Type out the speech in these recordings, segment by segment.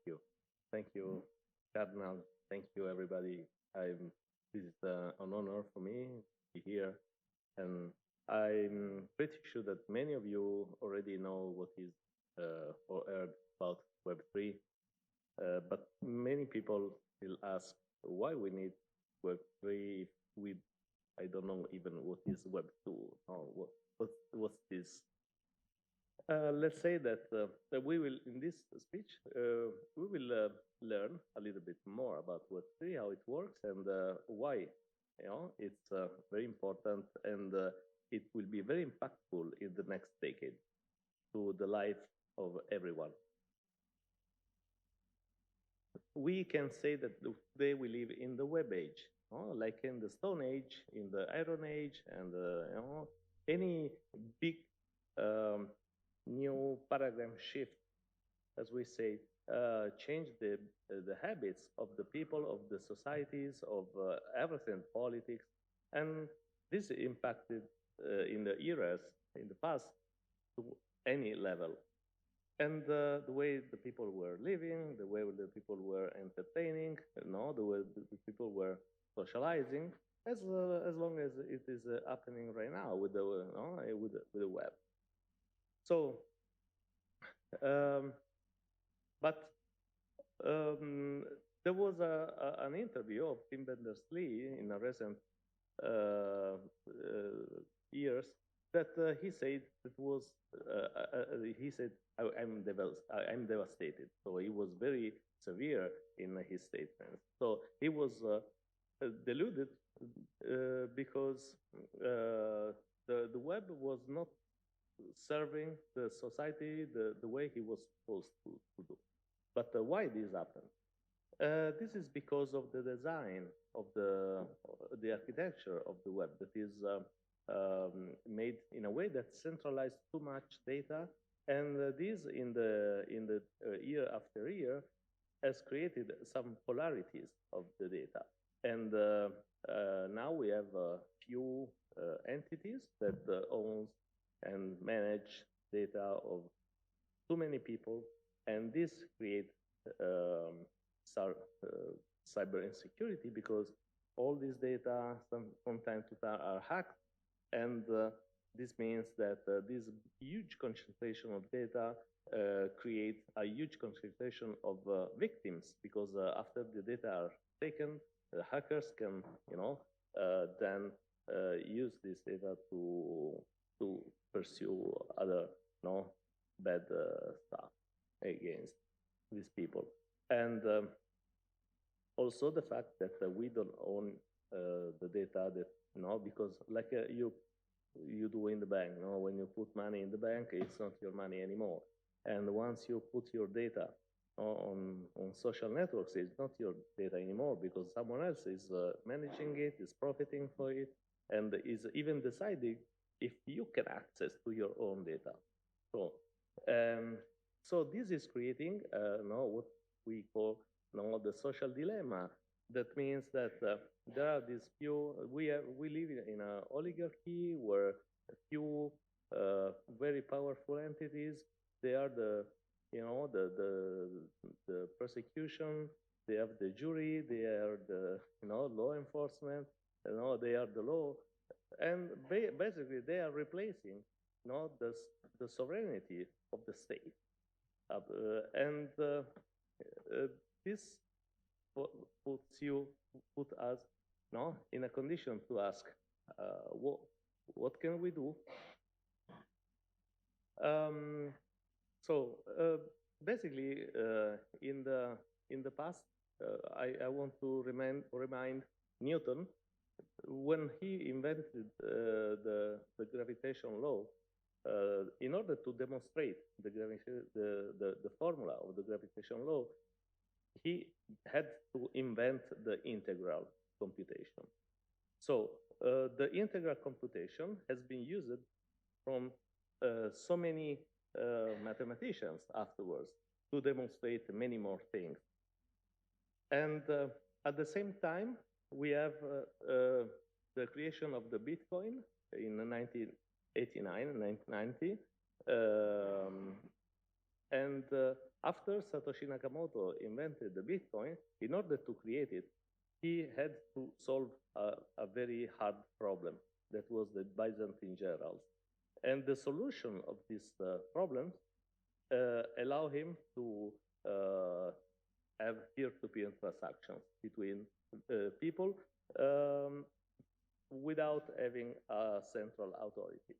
you. Thank you, Cardinal. Thank you, everybody. This is an honor for me to be here. And I'm pretty sure that many of you already know what is or heard about Web3. But many people will ask why we need Web3 if we, I don't know even what is Web2 or what's this. Let's say that we will, in this speech, we will learn a little bit more about Web3, how it works, and why. It's very important, and it will be very impactful in the next decade to the life of everyone. We can say that today we live in the web age, like in the Stone Age, in the Iron Age, and any big um, new paradigm shift, as we say, change the habits of the people, of the societies, of everything, politics, and this impacted in the eras in the past to any level. And the way the people were living, the way the people were entertaining, the way the people were socializing, as long as it is happening right now with the web. So, um, but um, there was an interview of Tim Berners-Lee in a recent uh, years that he said that was he said I'm devastated. So he was very severe in his statements. So he was deluded because the web was not serving the society the way he was supposed to do. But why this happened? This is because of the design of the architecture of the web that is made in a way that centralized too much data, and this in the year after year has created some polarities of the data, and now we have a few entities that owns and manage data of too many people, and this creates um, cyber insecurity because all this data from time to time are hacked, and this means that this huge concentration of data creates a huge concentration of victims because after the data are taken, the hackers can, then use this data to pursue other, bad stuff against these people. And also the fact that we don't own the data that, because like you do in the bank, when you put money in the bank, it's not your money anymore. And once you put your data on social networks, it's not your data anymore because someone else is managing it, is profiting for it, and is even deciding if you can access to your own data. So, so this is creating what we call the social dilemma. That means that there are these few. We live in an oligarchy where a few very powerful entities. They are the prosecution. They have the jury. They are the law enforcement. They are the law, and basically they are replacing the sovereignty of the state, and this put us in a condition to ask what can we do. Um, so basically, in the past, I want to remind Newton when he invented the gravitational law. In order to demonstrate the formula of the gravitational law, he had to invent the integral computation. So the integral computation has been used from so many mathematicians afterwards to demonstrate many more things. And at the same time, we have the creation of the Bitcoin in 1989 and 1990. And after Satoshi Nakamoto invented the Bitcoin, in order to create it, he had to solve a very hard problem that was the Byzantine generals. And the solution of this problem allow him to have peer-to-peer transactions between people without having a central authority.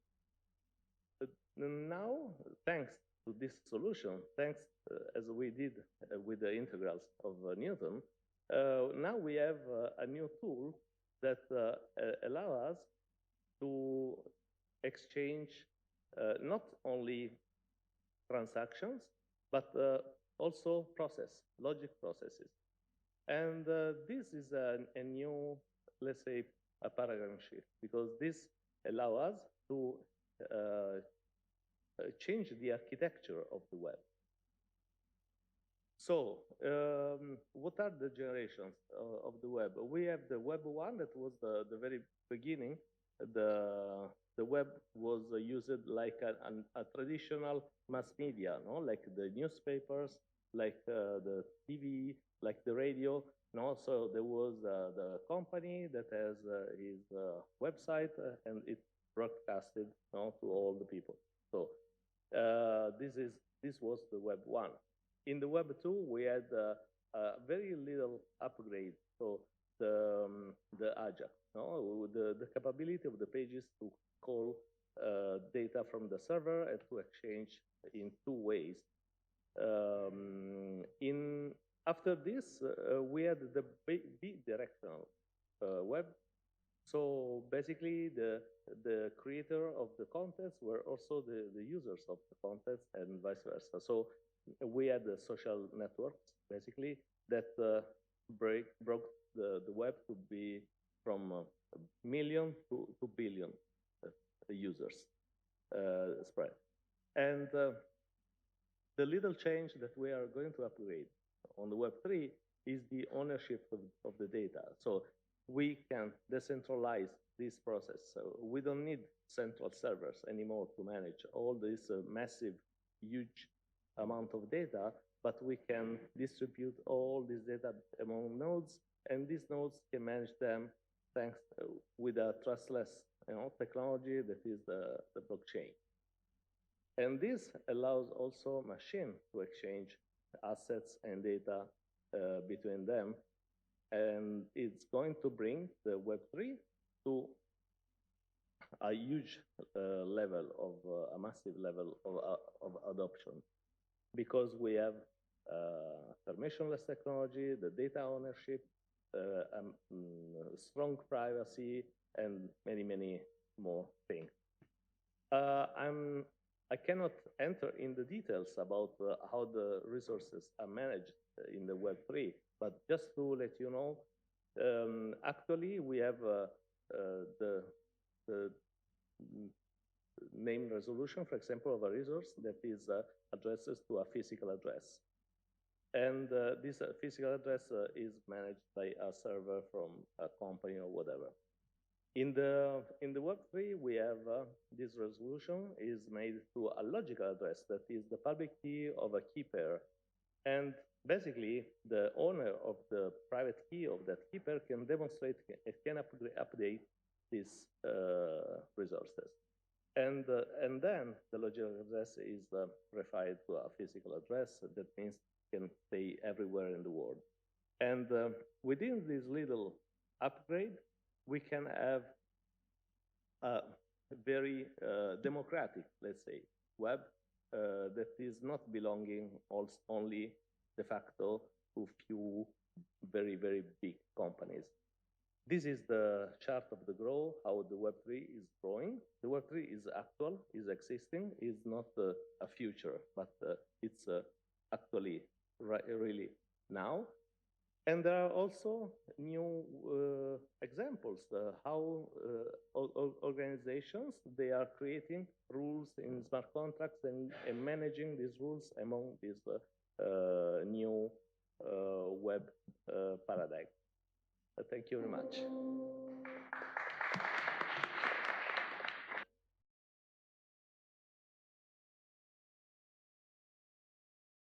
Now, thanks to this solution, thanks as we did with the integrals of Newton, now we have a new tool that allow us to exchange not only transactions, but also logic processes. And this is a new, let's say, a paradigm shift, because this allow us to change the architecture of the web. So, what are the generations of the web? We have the Web 1, that was the very beginning. The web was used like a traditional mass media, no? Like the newspapers, like the TV, like the radio. No? So there was the company that has his website, and it broadcasted, no, to all the people. So this was the Web 1. In the Web 2, we had very little upgrade. So the AJAX, no? The capability of the pages to call data from the server and to exchange in two ways. After this, we had the bidirectional web. So basically, the creator of the contents were also the users of the contents, and vice versa. So we had the social networks, basically, that broke the web to be from a million to billion users spread. And the little change that we are going to upgrade on the Web3 is the ownership of the data. So we can decentralize this process. So we don't need central servers anymore to manage all this massive, huge amount of data, but we can distribute all this data among nodes, and these nodes can manage them thanks with a trustless, technology that is the blockchain. And this allows also machine to exchange assets and data between them, and it's going to bring the Web3 to a huge level of a massive level of adoption, because we have permissionless technology, the data ownership, strong privacy, and many, many more things. I cannot enter in the details about how the resources are managed in the Web3, but just to let you know, actually we have the name resolution, for example, of a resource that is addresses to a physical address. And this physical address is managed by a server from a company or whatever. In the Web3, we have this resolution is made to a logical address that is the public key of a key pair. And basically, the owner of the private key of that key pair can demonstrate, it can update these resources. And then the logical address is refined to a physical address. That means it can stay everywhere in the world. And within this little upgrade, we can have a very democratic, let's say, web that is not belonging only de facto to few very, very big companies. This is the chart of the growth, how the Web3 is growing. The Web3 is actual, is existing, is not a future, but it's actually really now. And there are also new examples how organizations, they are creating rules in smart contracts and managing these rules among these new web paradigm. Thank you very much.